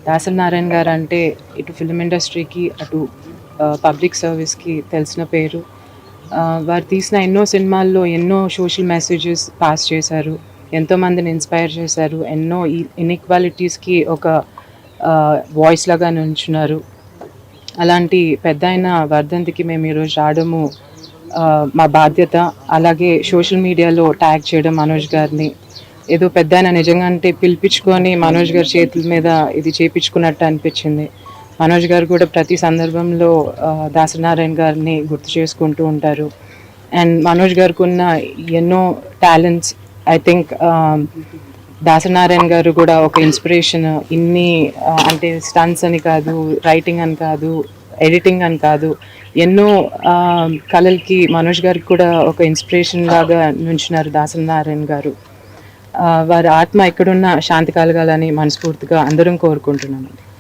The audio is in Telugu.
దాసరి నారాయణ గారు అంటే ఇటు ఫిల్మ్ ఇండస్ట్రీకి అటు పబ్లిక్ సర్వీస్కి తెలిసిన పేరు. వారు తీసిన ఎన్నో సినిమాల్లో ఎన్నో సోషల్ మెసేజెస్ పాస్ చేశారు, ఎంతోమందిని ఇన్స్పైర్ చేశారు, ఎన్నో ఇన్ఈక్వాలిటీస్కి ఒక వాయిస్ లాగా నుంచున్నారు. అలాంటి పెద్ద ఆయన వర్ధంతికి మేము ఈరోజు రావడము మా బాధ్యత. అలాగే సోషల్ మీడియాలో ట్యాగ్ చేయడం మనోజ్ గారిని, ఏదో పెద్ద ఆయన నిజంగా అంటే పిలిపించుకొని మనోజ్ గారి చేతుల మీద ఇది చేయించుకున్నట్టు అనిపించింది. మనోజ్ గారు కూడా ప్రతి సందర్భంలో దాసరి నారాయణ గారిని గుర్తు చేసుకుంటూ ఉంటారు. అండ్ మనోజ్ గారికి ఉన్న ఎన్నో talents, I think Dasari Narayana గారు కూడా ఒక ఇన్స్పిరేషన్. ఇన్ని అంటే స్టంట్స్ అని కాదు, రైటింగ్ అని కాదు, ఎడిటింగ్ అని కాదు, ఎన్నో కళలకి మనోజ్ గారికి కూడా ఒక ఇన్స్పిరేషన్ లాగా నుంచున్నారు దాసరి నారాయణ గారు. వారి ఆత్మ ఎక్కడున్నా శాంతి కలగాలని మనస్ఫూర్తిగా అందరం కోరుకుంటున్నాము.